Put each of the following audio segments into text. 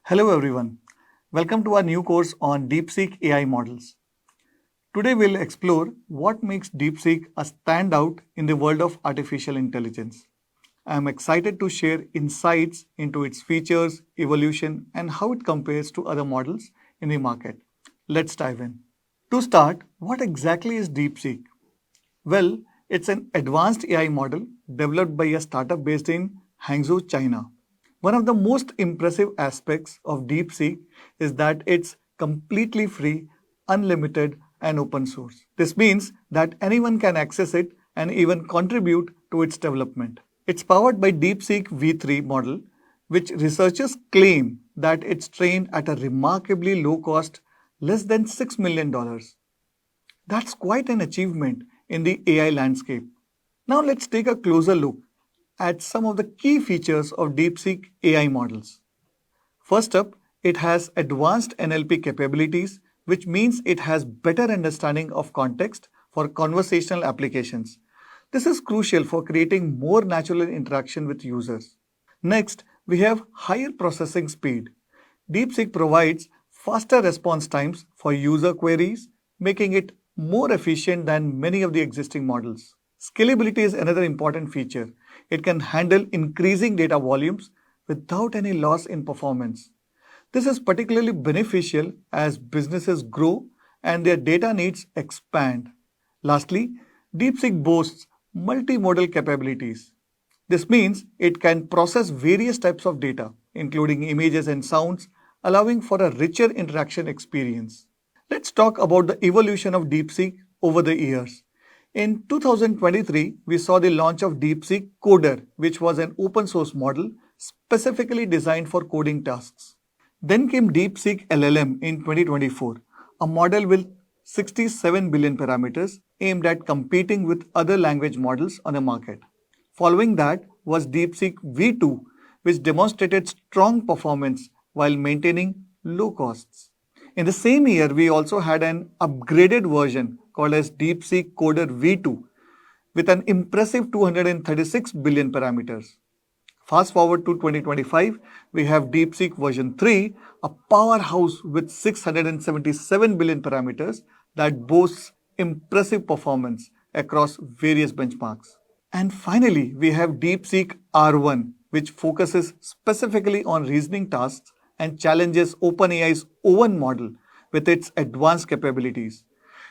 Hello everyone. Welcome to our new course on Deepseek AI models. Today we'll explore what makes Deepseek a standout in the world of artificial intelligence. I am excited to share insights into its features, evolution, and how it compares to other models in the market. Let's dive in. To start, what exactly is Deepseek? Well, it's an advanced AI model developed by a startup based in Hangzhou, China. One of the most impressive aspects of DeepSeek is that it's completely free, unlimited, and open source. This means that anyone can access it and even contribute to its development. It's powered by DeepSeek V3 model, which researchers claim that it's trained at a remarkably low cost, less than $6 million. That's quite an achievement in the AI landscape. Now let's take a closer look at some of the key features of DeepSeek AI models. First up, it has advanced NLP capabilities, which means it has better understanding of context for conversational applications. This is crucial for creating more natural interaction with users. Next, we have higher processing speed. DeepSeek provides faster response times for user queries, making it more efficient than many of the existing models. Scalability is another important feature. It can handle increasing data volumes without any loss in performance. This is particularly beneficial as businesses grow and their data needs expand. Lastly, DeepSeek boasts multimodal capabilities. This means it can process various types of data, including images and sounds, allowing for a richer interaction experience. Let's talk about the evolution of DeepSeek over the years. In 2023, we saw the launch of DeepSeek Coder, which was an open source model specifically designed for coding tasks. Then came DeepSeek LLM in 2024, a model with 67 billion parameters aimed at competing with other language models on the market. Following that was DeepSeek V2, which demonstrated strong performance while maintaining low costs. In the same year, we also had an upgraded version called as DeepSeek Coder V2 with an impressive 236 billion parameters. Fast forward to 2025, we have DeepSeek version 3, a powerhouse with 677 billion parameters that boasts impressive performance across various benchmarks. And finally, we have DeepSeek R1, which focuses specifically on reasoning tasks and challenges OpenAI's own model with its advanced capabilities.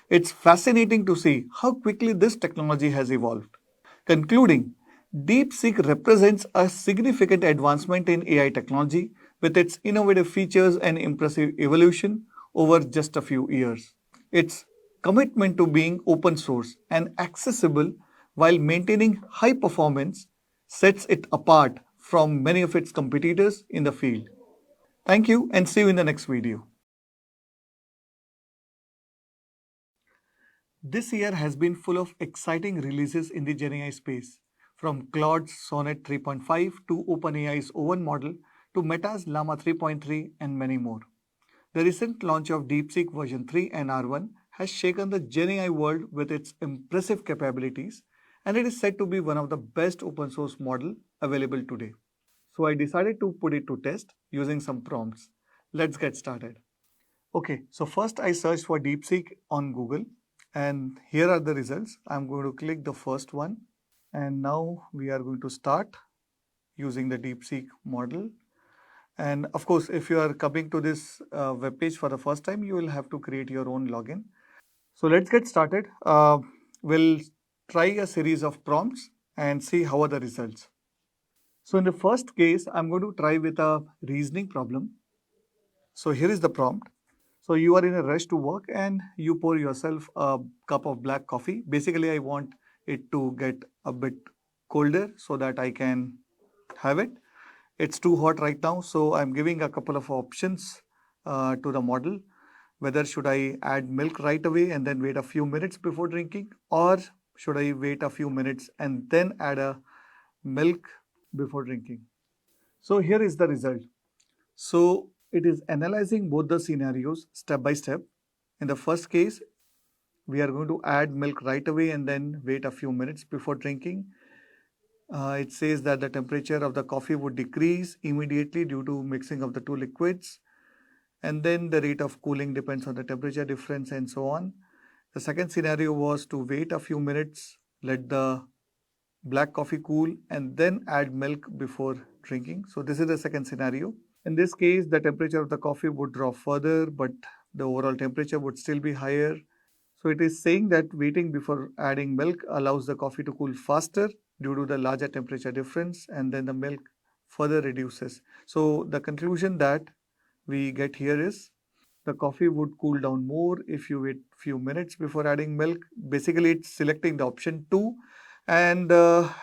It's fascinating to see how quickly this technology has evolved. Concluding, DeepSeek represents a significant advancement in AI technology with its innovative features and impressive evolution over just a few years. Its commitment to being open source and accessible while maintaining high performance sets it apart from many of its competitors in the field. Thank you and see you in the next video. This year has been full of exciting releases in the GenAI space, from Claude's Sonnet 3.5 to OpenAI's own model to Meta's Llama 3.3 and many more. The recent launch of DeepSeek version 3 and R1 has shaken the GenAI world with its impressive capabilities, and it is said to be one of the best open source model available today. So I decided to put it to test using some prompts. Let's get started. Okay, so first I searched for DeepSeek on Google, and here are the results. I'm going to click the first one, and now we are going to start using the DeepSeek model. And of course, if you are coming to this web page for the first time, you will have to create your own login. So let's get started. We'll try a series of prompts and see how are the results. So in the first case, I'm going to try with a reasoning problem. So here is the prompt. So you are in a rush to work and you pour yourself a cup of black coffee. Basically, I want it to get a bit colder so that I can have it. It's too hot right now, so I'm giving a couple of options to the model. Whether should I add milk right away and then wait a few minutes before drinking, or should I wait a few minutes and then add a milk before drinking? So here is the result. So it is analyzing both the scenarios step by step. In the first case, we are going to add milk right away and then wait a few minutes before drinking. It says that the temperature of the coffee would decrease immediately due to mixing of the two liquids, and then the rate of cooling depends on the temperature difference and so on. The second scenario was to wait a few minutes, let the black coffee cool, and then add milk before drinking. So this is the second scenario. In this case, the temperature of the coffee would drop further, but the overall temperature would still be higher. So it is saying that waiting before adding milk allows the coffee to cool faster due to the larger temperature difference, and then the milk further reduces. So the conclusion that we get here is the coffee would cool down more if you wait few minutes before adding milk. Basically, it's selecting the option 2, and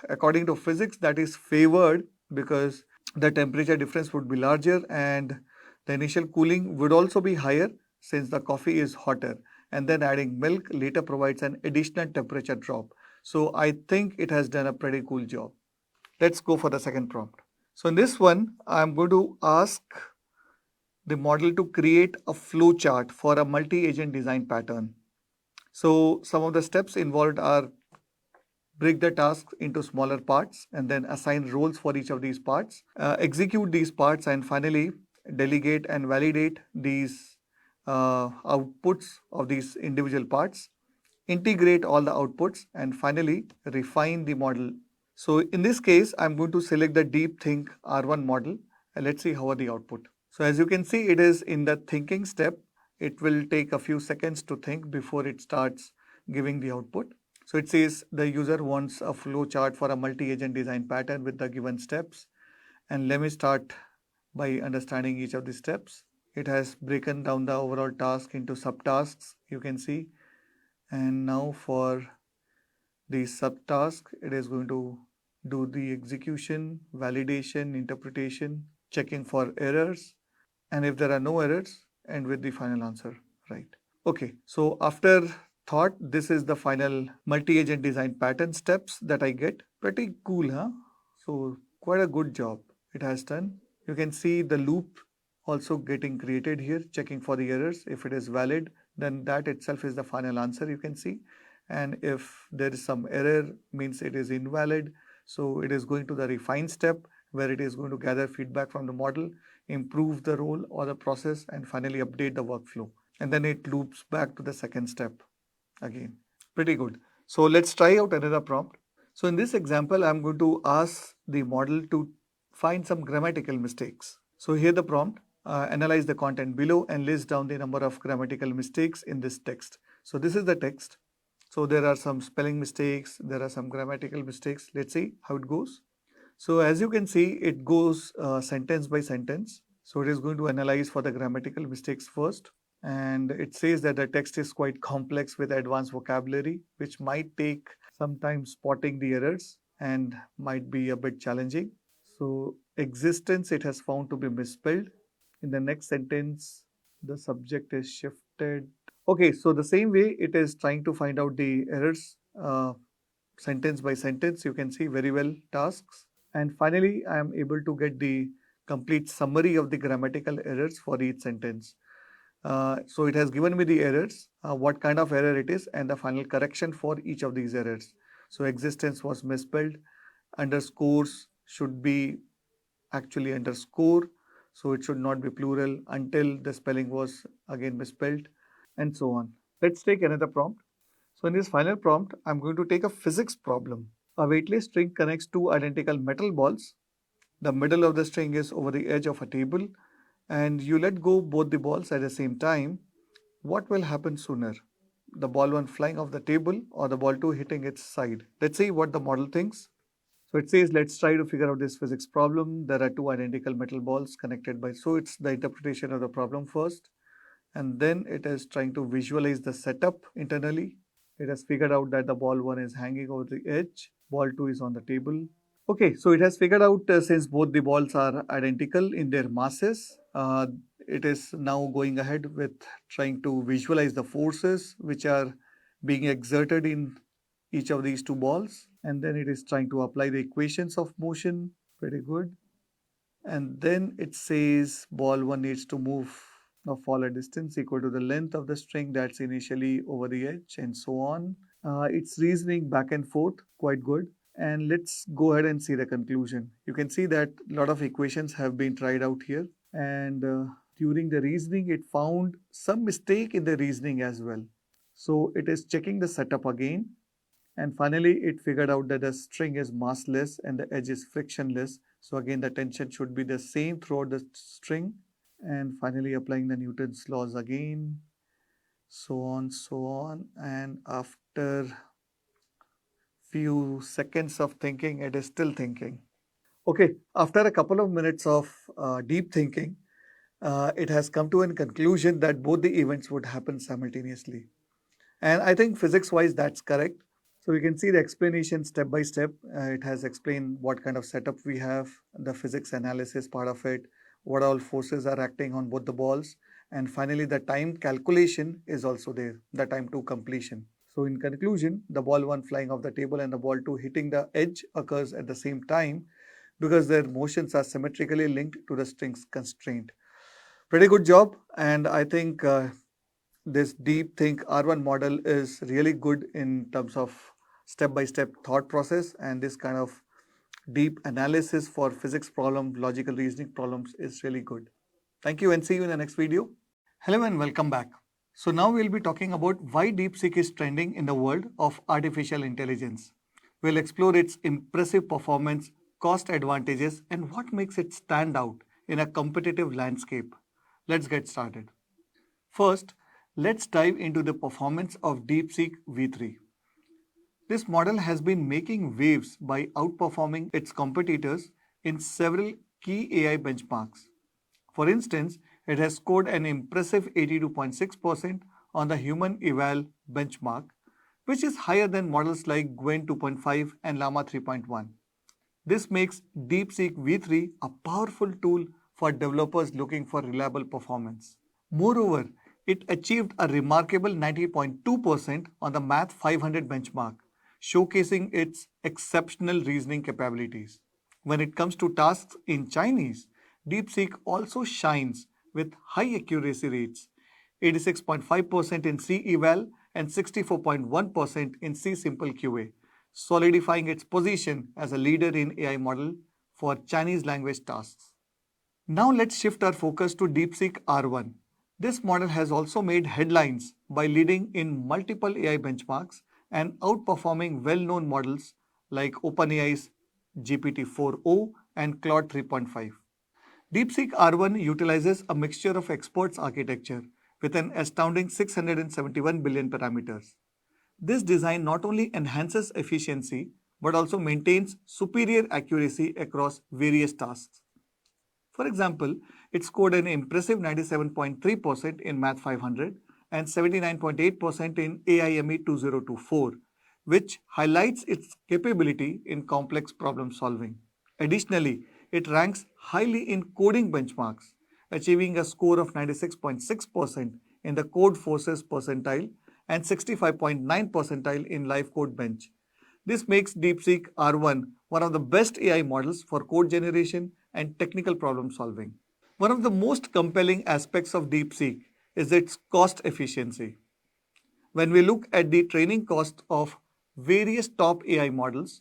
according to physics, that is favored because the temperature difference would be larger and the initial cooling would also be higher since the coffee is hotter, and then adding milk later provides an additional temperature drop. So I think it has done a pretty cool job. Let's go for the second prompt. So in this one, I'm going to ask the model to create a flow chart for a multi-agent design pattern. So some of the steps involved are break the tasks into smaller parts and then assign roles for each of these parts, execute these parts, and finally delegate and validate these outputs of these individual parts, integrate all the outputs, and finally refine the model. So in this case, I'm going to select the DeepThink R1 model, and let's see how are the output. So as you can see, it is in the thinking step. It will take a few seconds to think before it starts giving the output. So it says the user wants a flow chart for a multi-agent design pattern with the given steps. And let me start by understanding each of the steps. It has broken down the overall task into subtasks, you can see. And now for the subtask, it is going to do the execution, validation, interpretation, checking for errors, and if there are no errors, end with the final answer, right? Okay, so after thought, this is the final multi-agent design pattern steps that I get. Pretty cool, huh? So quite a good job it has done. You can see the loop also getting created here, checking for the errors. If it is valid, then that itself is the final answer, you can see. And if there is some error, means it is invalid. So it is going to the refine step where it is going to gather feedback from the model, improve the role or the process, and finally update the workflow. And then it loops back to the second step again. Pretty good. So let's try out another prompt. So in this example, I'm going to ask the model to find some grammatical mistakes. So here the prompt, analyze the content below and list down the number of grammatical mistakes in this text. So this is the text. So there are some spelling mistakes, there are some grammatical mistakes. Let's see how it goes. So as you can see, it goes sentence by sentence. So it is going to analyze for the grammatical mistakes first. And it says that the text is quite complex with advanced vocabulary, which might take some time spotting the errors and might be a bit challenging. So existence, it has found to be misspelled. In the next sentence, the subject is shifted. Okay, so the same way it is trying to find out the errors sentence by sentence. You can see very well tasks. And finally, I am able to get the complete summary of the grammatical errors for each sentence. So it has given me the errors, what kind of error it is, and the final correction for each of these errors. So existence was misspelled, underscores should be actually underscore, so it should not be plural until the spelling was again misspelled, and so on. Let's take another prompt. So in this final prompt, I'm going to take a physics problem. A weightless string connects two identical metal balls. The middle of the string is over the edge of a table, and you let go both the balls at the same time. What will happen sooner? The ball one flying off the table or the ball two hitting its side? Let's see what the model thinks. So it says, let's try to figure out this physics problem. There are two identical metal balls connected by, so it's the interpretation of the problem first. And then it is trying to visualize the setup internally. It has figured out that the ball one is hanging over the edge, ball two is on the table. Okay, so it has figured out since both the balls are identical in their masses, it is now going ahead with trying to visualize the forces which are being exerted in each of these two balls. And then it is trying to apply the equations of motion. Pretty good. And then it says ball one needs to move or fall a distance equal to the length of the string that's initially over the edge, and so on. It's reasoning back and forth quite good. And let's go ahead and see the conclusion. You can see that a lot of equations have been tried out here, and during the reasoning it found some mistake in the reasoning as well. So it is checking the setup again, and finally it figured out that the string is massless and the edge is frictionless. So again the tension should be the same throughout the string, and finally applying the Newton's laws again, so on, and after few seconds of thinking it is still thinking. Okay, after a couple of minutes of deep thinking, it has come to a conclusion that both the events would happen simultaneously. And I think physics wise that's correct. So we can see the explanation step by step. It has explained what kind of setup we have, the physics analysis part of it, what all forces are acting on both the balls, and finally the time calculation is also there, the time to completion. So in conclusion, the ball one flying off the table and the ball two hitting the edge occurs at the same time because their motions are symmetrically linked to the string's constraint. Pretty good job, and I think this deep think R1 model is really good in terms of step-by-step thought process, and this kind of deep analysis for physics problem, logical reasoning problems is really good. Thank you and see you in the next video. Hello and welcome back. So now we'll be talking about why DeepSeek is trending in the world of artificial intelligence. We'll explore its impressive performance, cost advantages, and what makes it stand out in a competitive landscape. Let's get started. First, let's dive into the performance of DeepSeek V3. This model has been making waves by outperforming its competitors in several key AI benchmarks. For instance, it has scored an impressive 82.6% on the human eval benchmark, which is higher than models like Gwen 2.5 and Llama 3.1. This makes DeepSeek V3 a powerful tool for developers looking for reliable performance. Moreover, it achieved a remarkable 90.2% on the Math 500 benchmark, showcasing its exceptional reasoning capabilities. When it comes to tasks in Chinese, DeepSeek also shines with high accuracy rates, 86.5% in C eval and 64.1% in C simple QA, solidifying its position as a leader in AI model for Chinese language tasks. Now let's shift our focus to DeepSeek R1. This model has also made headlines by leading in multiple AI benchmarks and outperforming well-known models like OpenAI's GPT-4o and Claude 3.5. DeepSeek R1 utilizes a mixture of experts architecture with an astounding 671 billion parameters. This design not only enhances efficiency but also maintains superior accuracy across various tasks. For example, it scored an impressive 97.3% in Math 500 and 79.8% in AIME 2024, which highlights its capability in complex problem solving. Additionally, it ranks highly in coding benchmarks, achieving a score of 96.6% in the Code Forces percentile and 65.9 percentile in Live Code Bench. This makes DeepSeek R1 one of the best AI models for code generation and technical problem solving. One of the most compelling aspects of DeepSeek is its cost efficiency. When we look at the training cost of various top AI models,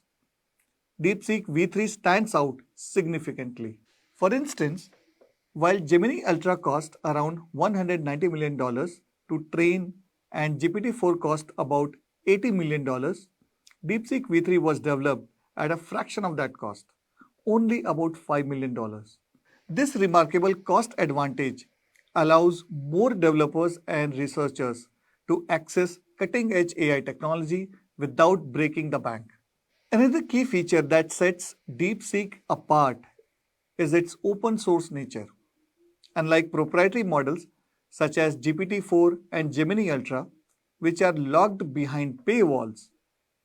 DeepSeek V3 stands out significantly. For instance, while Gemini Ultra cost around $190 million to train and GPT-4 cost about $80 million, DeepSeek V3 was developed at a fraction of that cost, only about $5 million. This remarkable cost advantage allows more developers and researchers to access cutting-edge AI technology without breaking the bank. Another key feature that sets DeepSeek apart is its open source nature. Unlike proprietary models such as GPT-4 and Gemini Ultra, which are locked behind paywalls,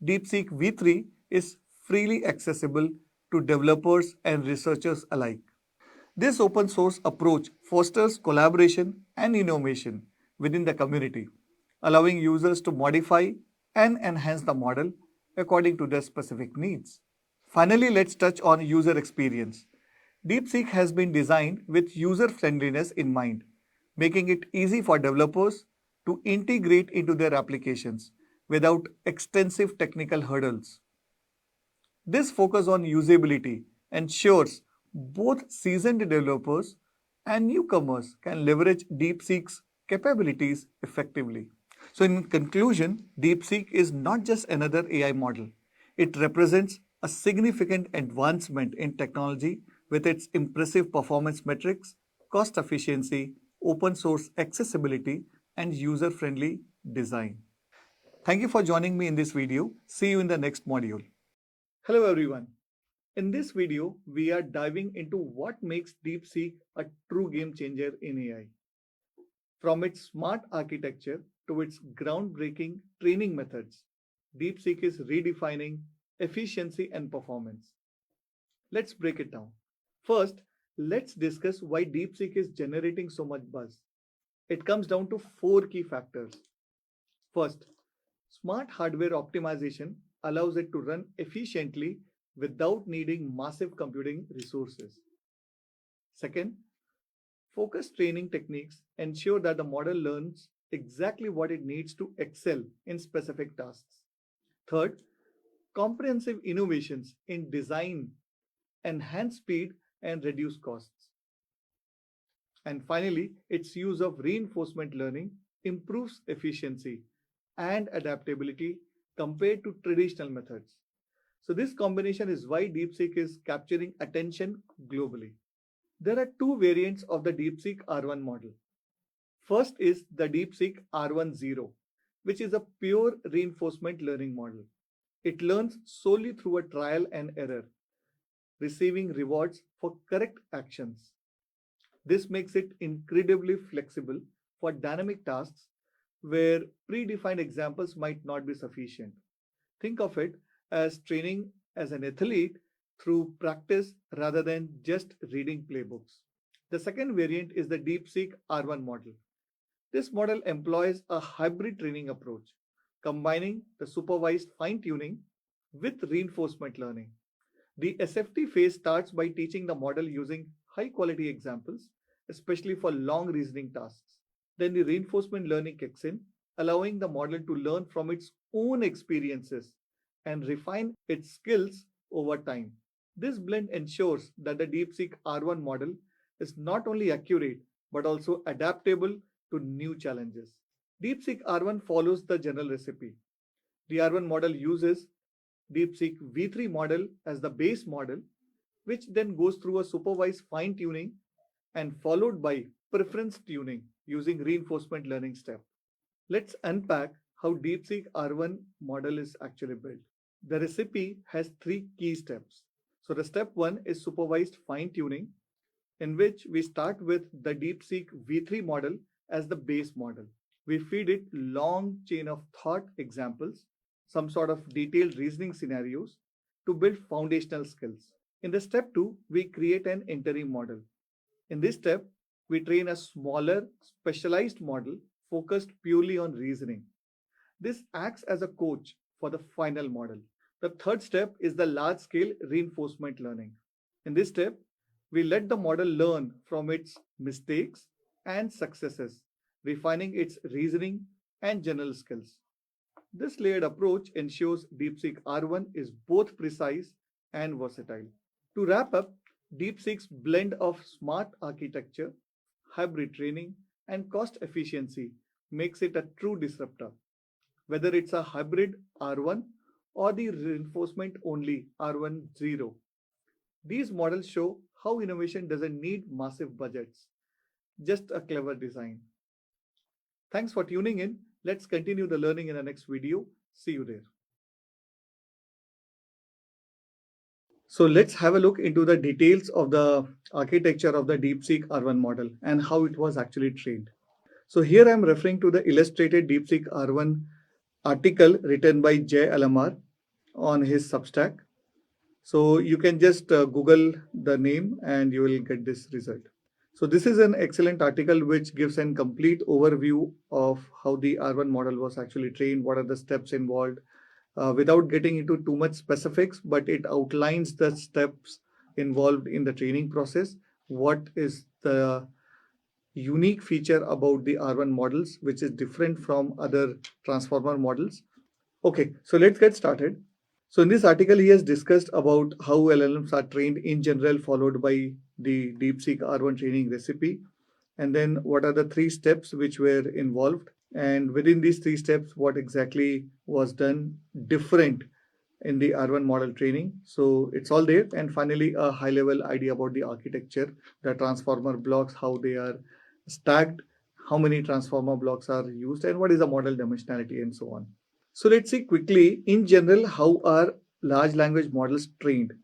DeepSeek V3 is freely accessible to developers and researchers alike. This open source approach fosters collaboration and innovation within the community, allowing users to modify and enhance the model according to their specific needs. Finally, let's touch on user experience. DeepSeek has been designed with user friendliness in mind, making it easy for developers to integrate into their applications without extensive technical hurdles. This focus on usability ensures both seasoned developers and newcomers can leverage DeepSeek's capabilities effectively. So, in conclusion, DeepSeek is not just another AI model, it represents a significant advancement in technology with its impressive performance metrics, cost efficiency, open source accessibility, and user friendly design. Thank you for joining me in this video. See you in the next module. Hello everyone. In this video, we are diving into what makes DeepSeek a true game changer in AI. From its smart architecture to its groundbreaking training methods, DeepSeek is redefining efficiency and performance. Let's break it down. First, let's discuss why DeepSeek is generating so much buzz. It comes down to four key factors. First, smart hardware optimization allows it to run efficiently without needing massive computing resources. Second, focused training techniques ensure that the model learns exactly what it needs to excel in specific tasks. Third, comprehensive innovations in design enhance speed and reduce costs. And finally, its use of reinforcement learning improves efficiency and adaptability compared to traditional methods. So, this combination is why DeepSeek is capturing attention globally. There are two variants of the DeepSeek R1 model. First is the DeepSeek R10, which is a pure reinforcement learning model. It learns solely through a trial and error, receiving rewards for correct actions. This makes it incredibly flexible for dynamic tasks where predefined examples might not be sufficient. Think of it as training as an athlete through practice rather than just reading playbooks. The second variant is the DeepSeek R1 model. This model employs a hybrid training approach, combining the supervised fine tuning with reinforcement learning. The SFT phase starts by teaching the model using high quality examples, especially for long reasoning tasks. Then the reinforcement learning kicks in, allowing the model to learn from its own experiences and refine its skills over time. This blend ensures that the DeepSeek R1 model is not only accurate but also adaptable to new challenges. DeepSeek R1 follows the general recipe. The R1 model uses DeepSeek V3 model as the base model, which then goes through a supervised fine tuning and followed by preference tuning using reinforcement learning step. Let's unpack how DeepSeek R1 model is actually built. The recipe has three key steps. So the step one is supervised fine tuning, in which we start with the DeepSeek V3 model as the base model. We feed it long chain of thought examples, some sort of detailed reasoning scenarios to build foundational skills. In the step two, we create an interim model. In this step, we train a smaller, specialized model focused purely on reasoning. This acts as a coach for the final model. The third step is the large scale reinforcement learning. In this step, we let the model learn from its mistakes and successes, refining its reasoning and general skills. This layered approach ensures DeepSeek R1 is both precise and versatile. To wrap up, DeepSeek's blend of smart architecture, hybrid training, and cost efficiency makes it a true disruptor. Whether it's a hybrid R1 or the reinforcement only R10, these models show how innovation doesn't need massive budgets, just a clever design. Thanks for tuning in. Let's continue the learning in the next video. See you there. So let's have a look into the details of the architecture of the DeepSeek R1 model and how it was actually trained. So here I'm referring to the illustrated DeepSeek R1 article written by Jay Alamar on his Substack. So you can just Google the name and you will get this result. So this is an excellent article which gives a complete overview of how the R1 model was actually trained, what are the steps involved, without getting into too much specifics, but it outlines the steps involved in the training process, what is the unique feature about the R1 models, which is different from other transformer models. Okay, so let's get started. So in this article, he has discussed about how LLMs are trained in general, followed by the DeepSeek R1 training recipe, and then what are the three steps which were involved, and within these three steps, what exactly was done different in the R1 model training. So it's all there. And finally, a high level idea about the architecture, the transformer blocks, how they are stacked, how many transformer blocks are used, and what is the model dimensionality, and so on. So let's see quickly, in general, how are large language models trained.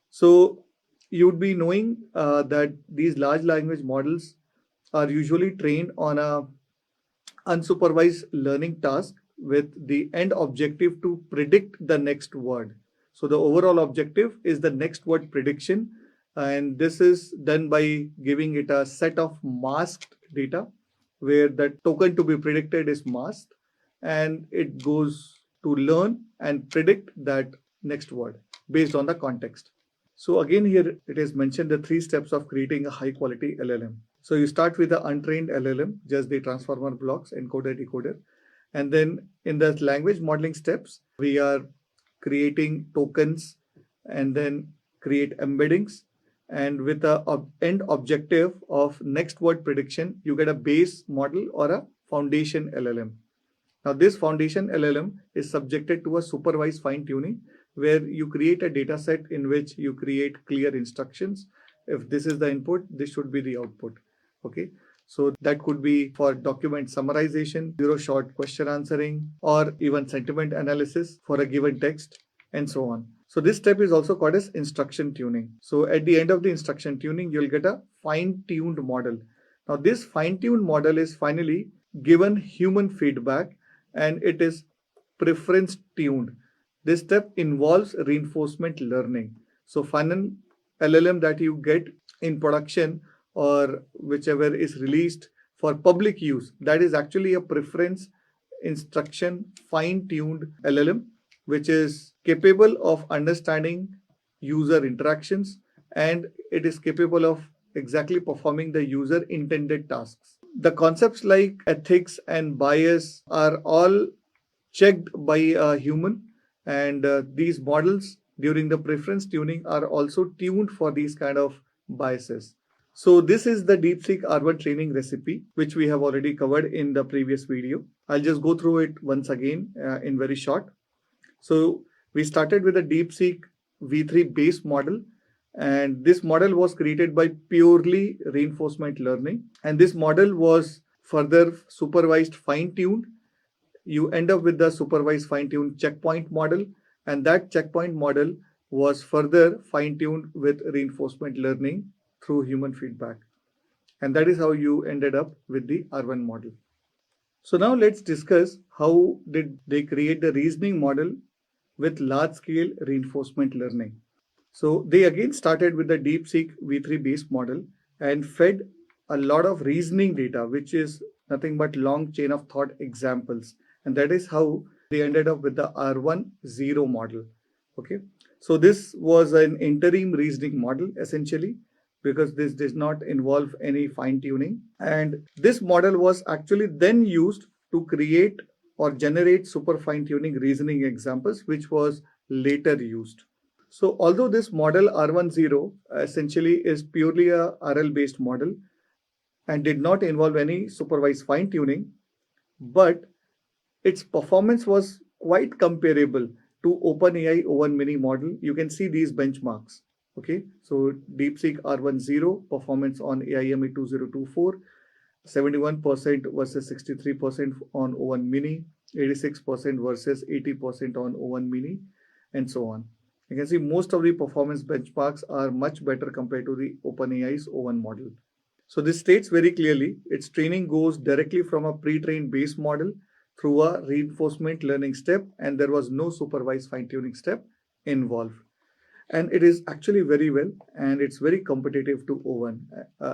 So you would be knowing that these large language models are usually trained on a unsupervised learning task with the end objective to predict the next word. So the overall objective is the next word prediction, and this is done by giving it a set of masked data where the token to be predicted is masked, and it goes to learn and predict that next word based on the context. So again, here it is mentioned the three steps of creating a high quality LLM. So you start with the untrained LLM, just the transformer blocks, encoder, decoder. And then in the language modeling steps, we are creating tokens and then create embeddings. And with the end objective of next word prediction, you get a base model or a foundation LLM. Now, this foundation LLM is subjected to a supervised fine tuning where you create a data set in which you create clear instructions. If this is the input, this should be the output. Okay. So that could be for document summarization, zero shot question answering, or even sentiment analysis for a given text, and so on. So this step is also called as instruction tuning. So at the end of the instruction tuning, you'll get a fine-tuned model. Now this fine-tuned model is finally given human feedback and it is preference tuned. This step involves reinforcement learning. So final LLM that you get in production or whichever is released for public use, that is actually a preference instruction fine-tuned LLM, which is capable of understanding user interactions and it is capable of exactly performing the user intended tasks. The concepts like ethics and bias are all checked by a human, and these models during the preference tuning are also tuned for these kind of biases. So this is the DeepSeek R1 training recipe, which we have already covered in the previous video. I'll just go through it once again in very short. So we started with a DeepSeek V3 base model, and this model was created by purely reinforcement learning. And this model was further supervised fine-tuned. You end up with the supervised fine-tuned checkpoint model, and that checkpoint model was further fine-tuned with reinforcement learning through human feedback. And that is how you ended up with the R1 model. So now let's discuss how did they create the reasoning model with large-scale reinforcement learning. So they again started with the DeepSeek V3 base model and fed a lot of reasoning data, which is nothing but long chain of thought examples. And that is how they ended up with the R1 zero model. Okay. So this was an interim reasoning model essentially, because this does not involve any fine tuning. And this model was actually then used to create or generate super fine tuning reasoning examples, which was later used. So although this model R10 essentially is purely a RL based model and did not involve any supervised fine tuning, but its performance was quite comparable to OpenAI O1 mini model. You can see these benchmarks. Okay, so DeepSeek R10 performance on AIME 2024, 71% versus 63% on O1 mini, 86% versus 80% on O1 mini, and so on. You can see most of the performance benchmarks are much better compared to the OpenAI's O1 model. So this states very clearly its training goes directly from a pre-trained base model through a reinforcement learning step, and there was no supervised fine-tuning step involved. And it is actually very well, and it's very competitive to O1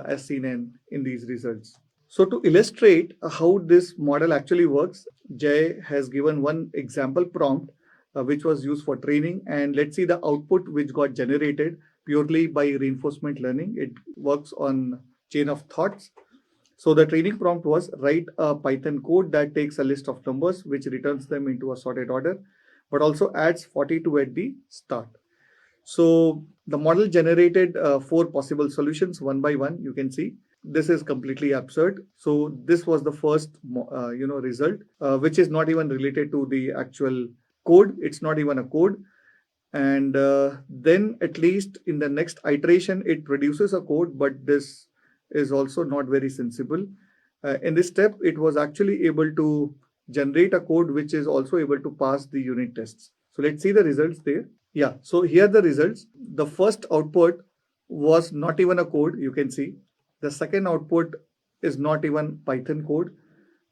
as seen in these results. So to illustrate how this model actually works, Jay has given one example prompt which was used for training, and let's see the output which got generated purely by reinforcement learning. It works on chain of thoughts. So the training prompt was write a Python code that takes a list of numbers which returns them into a sorted order. but also adds 42 at the start. So the model generated 4 possible solutions one by one. You can see this is completely absurd. So this was the first result, which is not even related to the actual code. It's not even a code. And then at least in the next iteration, it produces a code, but this is also not very sensible. In this step, it was actually able to generate a code which is also able to pass the unit tests. So let's see the results there. Yeah, so here are the results. The first output was not even a code, you can see. The second output is not even Python code,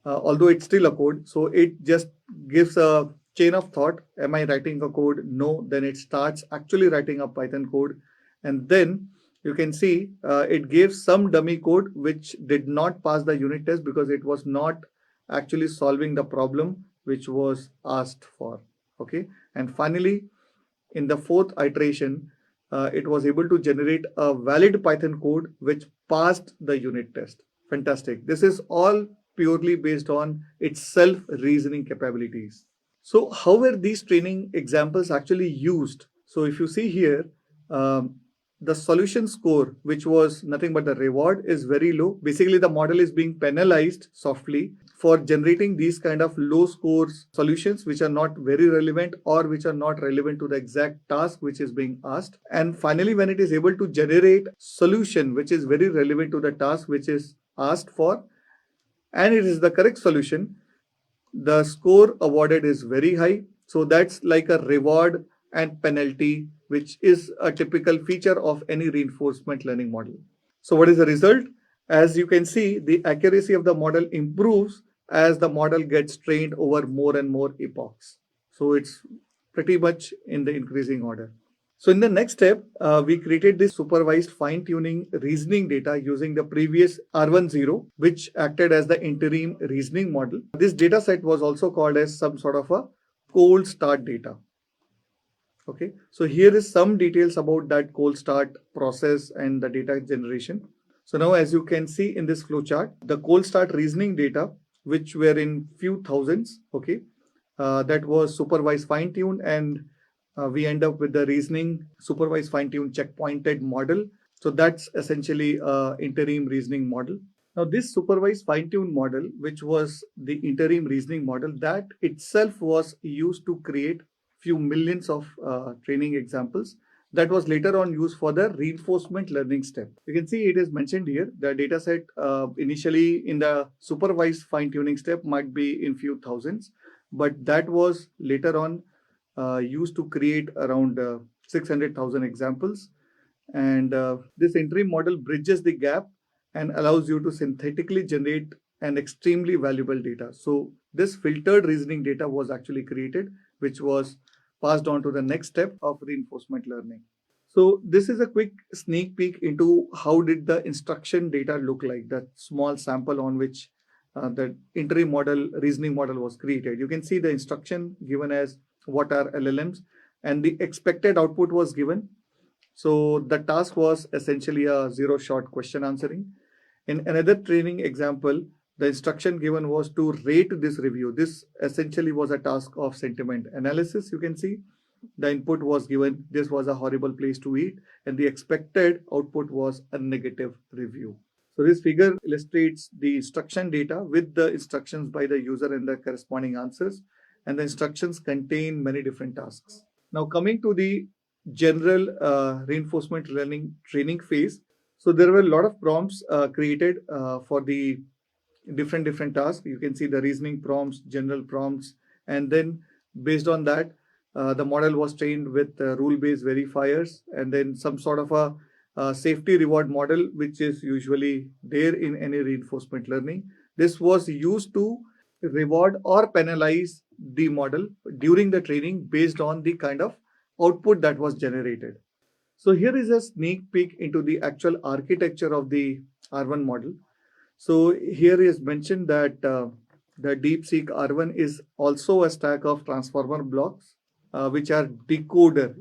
although it's still a code. So it just gives a chain of thought. Am I writing a code? No. Then it starts actually writing a Python code. And then you can see it gave some dummy code which did not pass the unit test because it was not actually solving the problem which was asked for. Okay. And finally, in the fourth iteration, it was able to generate a valid Python code which passed the unit test. Fantastic. This is all purely based on its self-reasoning capabilities. So how were these training examples actually used? So if you see here, the solution score, which was nothing but the reward, is very low. Basically, the model is being penalized softly for generating these kind of low scores solutions which are not very relevant or which are not relevant to the exact task which is being asked. And finally, when it is able to generate solution which is very relevant to the task which is asked for, and it is the correct solution, the score awarded is very high. So that's like a reward and penalty, which is a typical feature of any reinforcement learning model. So what is the result? As you can see, the accuracy of the model improves as the model gets trained over more and more epochs. So it's pretty much in the increasing order. So in the next step, we created this supervised fine-tuning reasoning data using the previous R10, which acted as the interim reasoning model. This data set was also called as some sort of a cold start data. Okay, so here is some details about that cold start process and the data generation. So now, as you can see in this flowchart, the cold start reasoning data, which were in few thousands, okay, that was supervised fine-tuned, and we end up with the reasoning supervised fine-tuned checkpointed model. So that's essentially interim reasoning model. Now this supervised fine-tuned model, which was the interim reasoning model, that itself was used to create few millions of training examples that was later on used for the reinforcement learning step. You can see it is mentioned here. The data set initially in the supervised fine-tuning step might be in few thousands, but that was later on used to create around 600,000 examples. And this interim model bridges the gap and allows you to synthetically generate an extremely valuable data. So this filtered reasoning data was actually created, which was passed on to the next step of reinforcement learning. So this is a quick sneak peek into how did the instruction data look like, that small sample on which the interim model reasoning model was created. You can see the instruction given as what are LLMs, and the expected output was given. So the task was essentially a zero-shot question answering. In another training example, the instruction given was to rate this review. This essentially was a task of sentiment analysis. You can see the input was given, this was a horrible place to eat, and the expected output was a negative review. So this figure illustrates the instruction data with the instructions by the user and the corresponding answers, and the instructions contain many different tasks. Now coming to the general reinforcement learning training phase. So there were a lot of prompts created for the different tasks. You can see the reasoning prompts, general prompts, and then based on that, the model was trained with rule-based verifiers, and then some sort of a safety reward model, which is usually there in any reinforcement learning. This was used to reward or penalize the model during the training based on the kind of output that was generated. So here is a sneak peek into the actual architecture of the R1 model. So here is mentioned that the Deepseek R1 is also a stack of transformer blocks, which are decoder.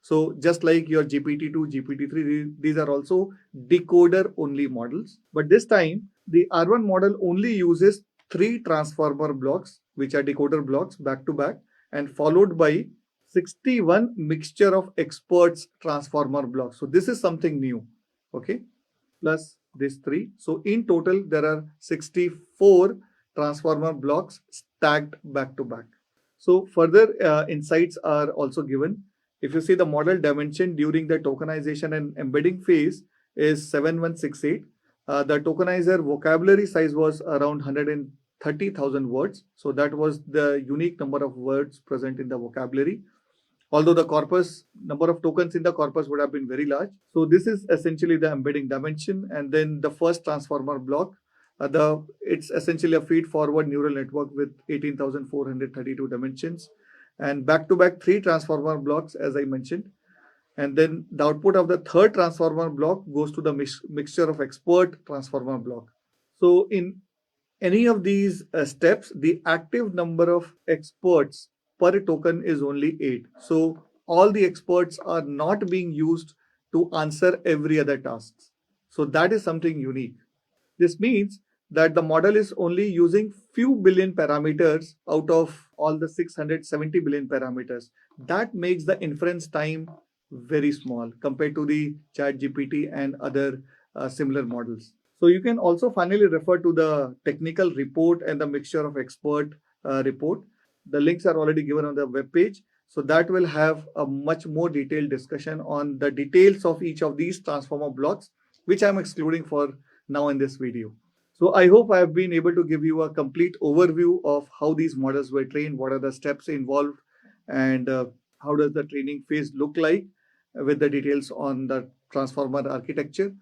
So just like your GPT-2, GPT-3, these are also decoder-only models. But this time, the R1 model only uses 3 transformer blocks, which are decoder blocks back to back, and followed by 61 mixture of experts transformer blocks. So this is something new. Okay, plus this 3. So in total, there are 64 transformer blocks stacked back to back. So further insights are also given. If you see, the model dimension during the tokenization and embedding phase is 7168. The tokenizer vocabulary size was around 130,000 words. So that was the unique number of words present in the vocabulary, although the corpus number of tokens in the corpus would have been very large. So this is essentially the embedding dimension. And then the first transformer block, it's essentially a feed forward neural network with 18,432 dimensions, and back to back 3 transformer blocks, as I mentioned. And then the output of the third transformer block goes to the mixture of expert transformer block. So in any of these steps, the active number of experts per token is only 8. So all the experts are not being used to answer every other task. So that is something unique. This means that the model is only using few billion parameters out of all the 670 billion parameters. That makes the inference time very small compared to the chat GPT and other similar models. So you can also finally refer to the technical report and the mixture of expert report. The links are already given on the web page. So that will have a much more detailed discussion on the details of each of these transformer blocks, which I'm excluding for now in this video. So I hope I have been able to give you a complete overview of how these models were trained, what are the steps involved, and how does the training phase look like with the details on the transformer architecture.